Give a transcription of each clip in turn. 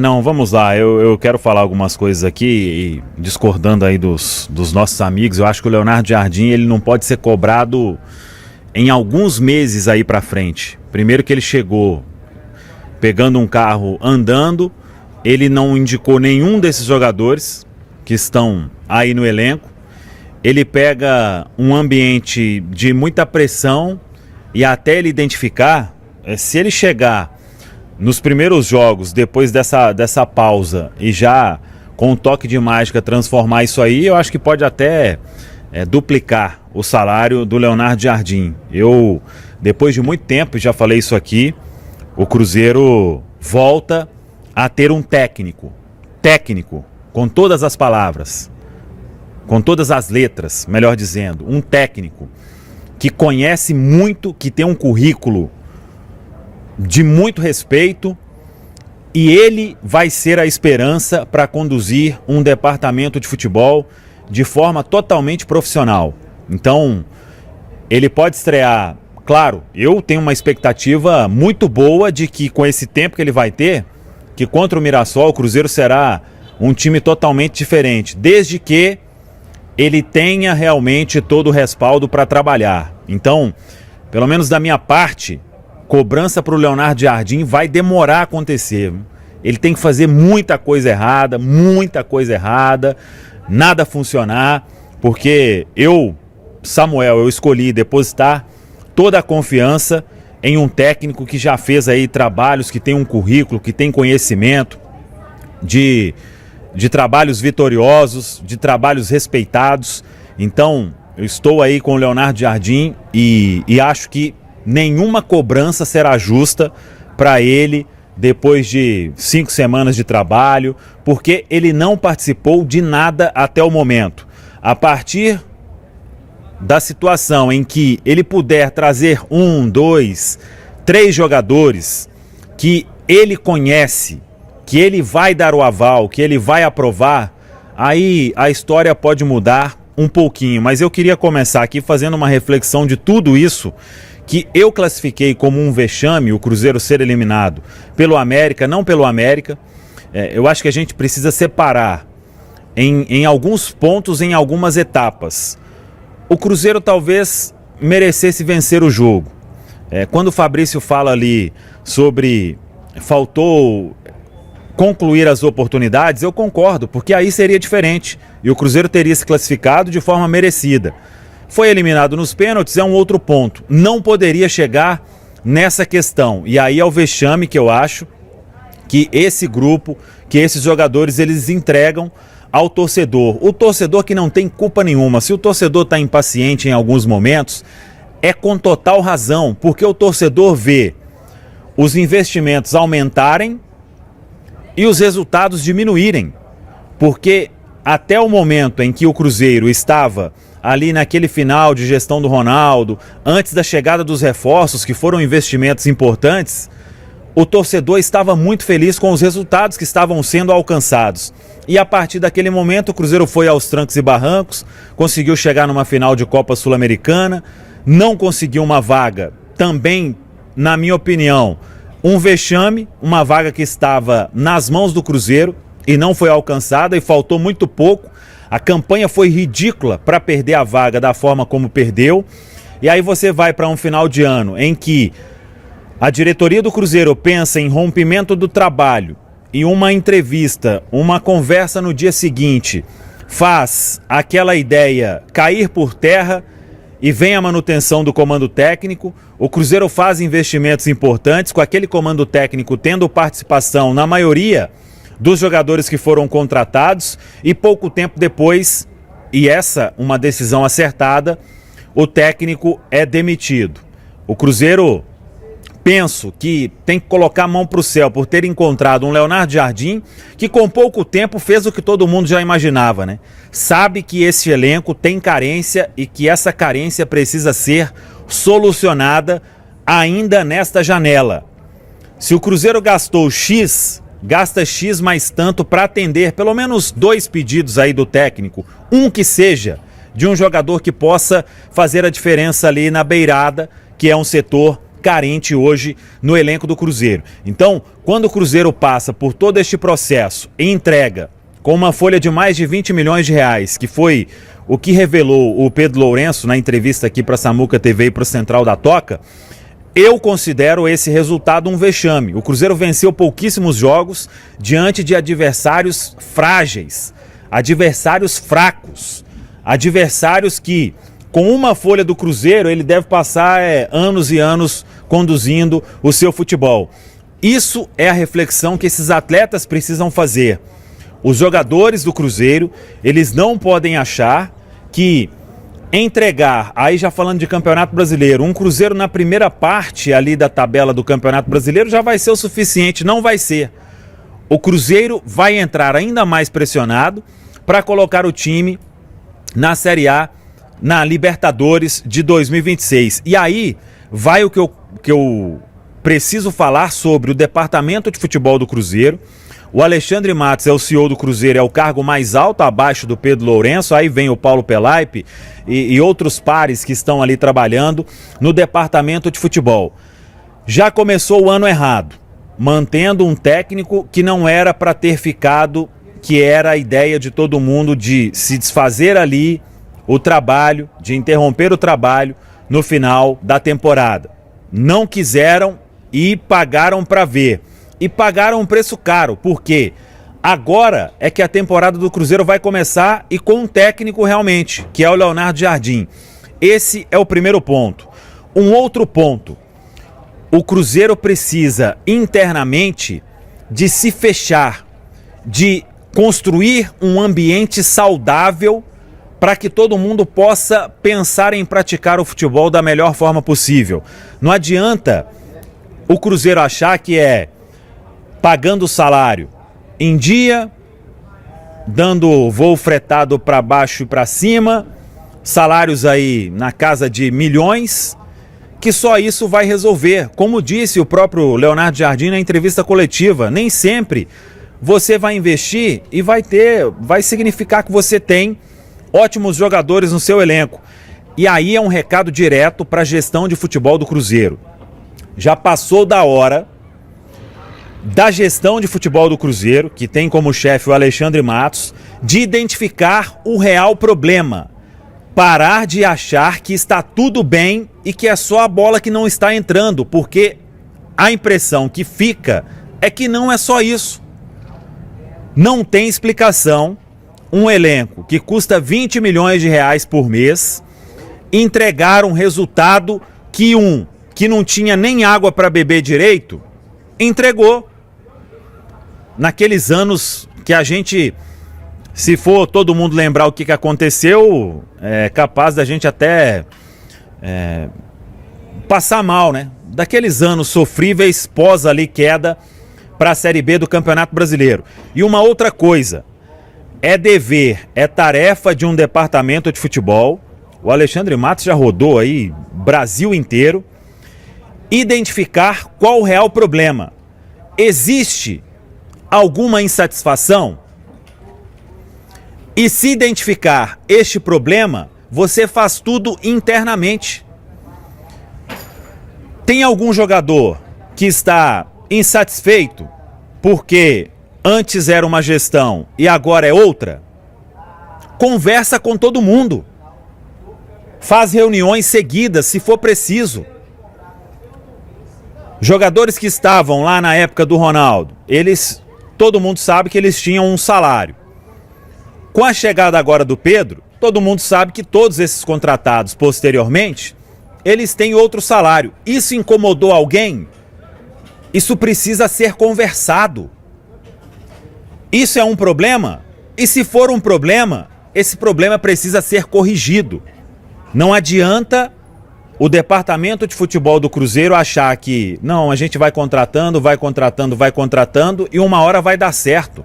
Não, vamos lá, eu quero falar algumas coisas aqui, e discordando aí dos nossos amigos. Eu acho que o Leonardo Jardim, ele não pode ser cobrado em alguns meses aí pra frente. Primeiro que ele chegou pegando um carro andando, ele não indicou nenhum desses jogadores que estão aí no elenco. Ele pega um ambiente de muita pressão e até ele identificar, se ele chegar nos primeiros jogos, depois dessa pausa, e já com um toque de mágica transformar isso aí, eu acho que pode até duplicar o salário do Leonardo Jardim. Eu, depois de muito tempo, já falei isso aqui, o Cruzeiro volta a ter um técnico, com todas as palavras, com todas as letras, melhor dizendo, um técnico que conhece muito, que tem um currículo de muito respeito, e ele vai ser a esperança para conduzir um departamento de futebol de forma totalmente profissional. Então, ele pode estrear, claro, eu tenho uma expectativa muito boa de que com esse tempo que ele vai ter, que contra o Mirassol o Cruzeiro será um time totalmente diferente, desde que ele tenha realmente todo o respaldo para trabalhar. Então, pelo menos da minha parte, cobrança para o Leonardo Jardim vai demorar a acontecer. Ele tem que fazer muita coisa errada, nada funcionar, porque Samuel, eu escolhi depositar toda a confiança em um técnico que já fez aí trabalhos, que tem um currículo, que tem conhecimento de trabalhos vitoriosos, de trabalhos respeitados. Então, eu estou aí com o Leonardo Jardim e acho que nenhuma cobrança será justa para ele depois de 5 semanas de trabalho, porque ele não participou de nada até o momento. A partir da situação em que ele puder trazer 1, 2, 3 jogadores que ele conhece, que ele vai dar o aval, que ele vai aprovar, aí a história pode mudar um pouquinho. Mas eu queria começar aqui fazendo uma reflexão de tudo isso que eu classifiquei como um vexame, o Cruzeiro ser eliminado pelo América, não pelo América. Eu acho que a gente precisa separar em alguns pontos, em algumas etapas. O Cruzeiro talvez merecesse vencer o jogo. Quando o Fabrício fala ali sobre faltou concluir as oportunidades, eu concordo, porque aí seria diferente e o Cruzeiro teria se classificado de forma merecida. Foi eliminado nos pênaltis, é um outro ponto. Não poderia chegar nessa questão. E aí é o vexame que eu acho que esse grupo, que esses jogadores, eles entregam ao torcedor. O torcedor que não tem culpa nenhuma. Se o torcedor está impaciente em alguns momentos, é com total razão, porque o torcedor vê os investimentos aumentarem e os resultados diminuírem. Porque até o momento em que o Cruzeiro estava ali naquele final de gestão do Ronaldo, antes da chegada dos reforços, que foram investimentos importantes, o torcedor estava muito feliz com os resultados que estavam sendo alcançados. E a partir daquele momento o Cruzeiro foi aos trancos e barrancos, conseguiu chegar numa final de Copa Sul-Americana, não conseguiu uma vaga, também, na minha opinião, um vexame, uma vaga que estava nas mãos do Cruzeiro e não foi alcançada e faltou muito pouco. A campanha foi ridícula para perder a vaga da forma como perdeu. E aí você vai para um final de ano em que a diretoria do Cruzeiro pensa em rompimento do trabalho e uma entrevista, uma conversa no dia seguinte faz aquela ideia cair por terra e vem a manutenção do comando técnico. O Cruzeiro faz investimentos importantes com aquele comando técnico tendo participação na maioria dos jogadores que foram contratados e pouco tempo depois, e essa uma decisão acertada, o técnico é demitido. O Cruzeiro, penso que tem que colocar a mão para o céu por ter encontrado um Leonardo Jardim que com pouco tempo fez o que todo mundo já imaginava, né? Sabe que esse elenco tem carência e que essa carência precisa ser solucionada ainda nesta janela. Se o Cruzeiro gastou X, gasta X mais tanto para atender pelo menos 2 pedidos aí do técnico. Um que seja de um jogador que possa fazer a diferença ali na beirada, que é um setor carente hoje no elenco do Cruzeiro. Então, quando o Cruzeiro passa por todo este processo e entrega com uma folha de mais de 20 milhões de reais, que foi o que revelou o Pedro Lourenço na entrevista aqui para a Samuca TV e para o Central da Toca, eu considero esse resultado um vexame. O Cruzeiro venceu pouquíssimos jogos diante de adversários frágeis, adversários fracos, adversários que, com uma folha do Cruzeiro, ele deve passar anos e anos conduzindo o seu futebol. Isso é a reflexão que esses atletas precisam fazer. Os jogadores do Cruzeiro, eles não podem achar que entregar, aí já falando de Campeonato Brasileiro, um Cruzeiro na primeira parte ali da tabela do Campeonato Brasileiro já vai ser o suficiente. Não vai ser. O Cruzeiro vai entrar ainda mais pressionado para colocar o time na Série A, na Libertadores de 2026. E aí vai o que eu preciso falar sobre o departamento de futebol do Cruzeiro. O Alexandre Matos é o CEO do Cruzeiro, é o cargo mais alto abaixo do Pedro Lourenço. Aí vem o Paulo Pelaipe e outros pares que estão ali trabalhando no departamento de futebol. Já começou o ano errado, mantendo um técnico que não era para ter ficado, que era a ideia de todo mundo de se desfazer ali o trabalho, de interromper o trabalho no final da temporada. Não quiseram e pagaram para ver. E pagaram um preço caro, porque agora é que a temporada do Cruzeiro vai começar e com um técnico realmente, que é o Leonardo Jardim. Esse é o primeiro ponto. Um outro ponto, o Cruzeiro precisa internamente de se fechar, de construir um ambiente saudável para que todo mundo possa pensar em praticar o futebol da melhor forma possível. Não adianta o Cruzeiro achar que é pagando o salário em dia, dando voo fretado para baixo e para cima, salários aí na casa de milhões, que só isso vai resolver. Como disse o próprio Leonardo Jardim na entrevista coletiva, nem sempre você vai investir e vai significar que você tem ótimos jogadores no seu elenco. E aí é um recado direto para a gestão de futebol do Cruzeiro. Já passou da hora da gestão de futebol do Cruzeiro, que tem como chefe o Alexandre Matos, de identificar o real problema. Parar de achar que está tudo bem e que é só a bola que não está entrando, porque a impressão que fica é que não é só isso. Não tem explicação um elenco que custa 20 milhões de reais por mês entregar um resultado que não tinha nem água para beber direito, entregou. Naqueles anos que a gente, se for todo mundo lembrar o que aconteceu, é capaz da gente até passar mal, né? Daqueles anos sofríveis pós ali queda para a Série B do Campeonato Brasileiro. E uma outra coisa, é dever, é tarefa de um departamento de futebol, o Alexandre Matos já rodou aí Brasil inteiro, identificar qual o real problema. Existe alguma insatisfação? E se identificar este problema, você faz tudo internamente. Tem algum jogador que está insatisfeito porque antes era uma gestão e agora é outra? Conversa com todo mundo. Faz reuniões seguidas, se for preciso. Jogadores que estavam lá na época do Ronaldo, todo mundo sabe que eles tinham um salário. Com a chegada agora do Pedro, todo mundo sabe que todos esses contratados posteriormente, eles têm outro salário. Isso incomodou alguém? Isso precisa ser conversado. Isso é um problema? E se for um problema, esse problema precisa ser corrigido. Não adianta o departamento de futebol do Cruzeiro achar que, não, a gente vai contratando e uma hora vai dar certo.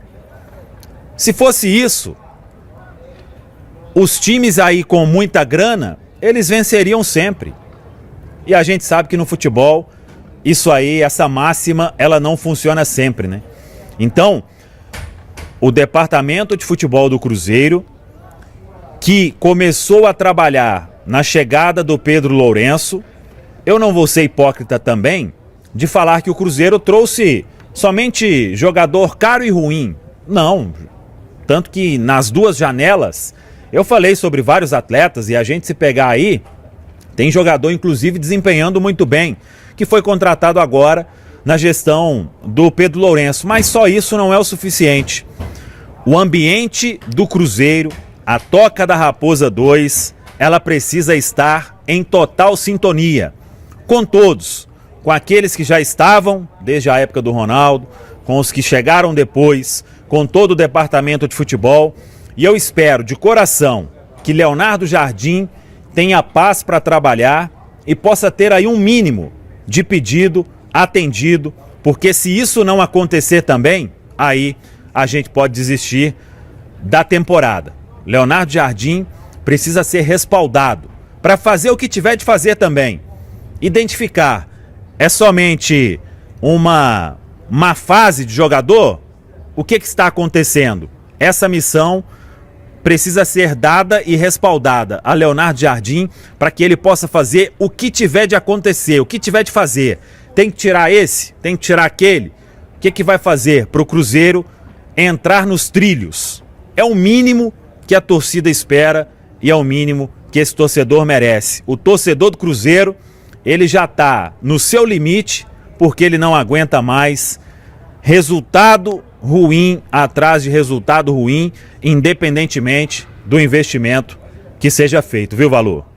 Se fosse isso, os times aí com muita grana, eles venceriam sempre. E a gente sabe que no futebol, isso aí, essa máxima, ela não funciona sempre, né? Então, o departamento de futebol do Cruzeiro, que começou a trabalhar na chegada do Pedro Lourenço, eu não vou ser hipócrita também de falar que o Cruzeiro trouxe somente jogador caro e ruim. Não, tanto que nas duas janelas eu falei sobre vários atletas e a gente se pegar aí, tem jogador inclusive desempenhando muito bem, que foi contratado agora na gestão do Pedro Lourenço, mas só isso não é o suficiente. O ambiente do Cruzeiro, a Toca da Raposa 2, ela precisa estar em total sintonia com todos, com aqueles que já estavam desde a época do Ronaldo, com os que chegaram depois, com todo o departamento de futebol. E eu espero de coração que Leonardo Jardim tenha paz para trabalhar e possa ter aí um mínimo de pedido atendido, porque se isso não acontecer também, aí a gente pode desistir da temporada. Leonardo Jardim precisa ser respaldado para fazer o que tiver de fazer também. Identificar, é somente uma má fase de jogador? O que está acontecendo? Essa missão precisa ser dada e respaldada a Leonardo Jardim para que ele possa fazer o que tiver de acontecer, o que tiver de fazer. Tem que tirar esse, tem que tirar aquele. O que vai fazer para o Cruzeiro entrar nos trilhos? É o mínimo que a torcida espera e é o mínimo que esse torcedor merece. O torcedor do Cruzeiro, ele já está no seu limite porque ele não aguenta mais resultado ruim atrás de resultado ruim, independentemente do investimento que seja feito, viu, Valor?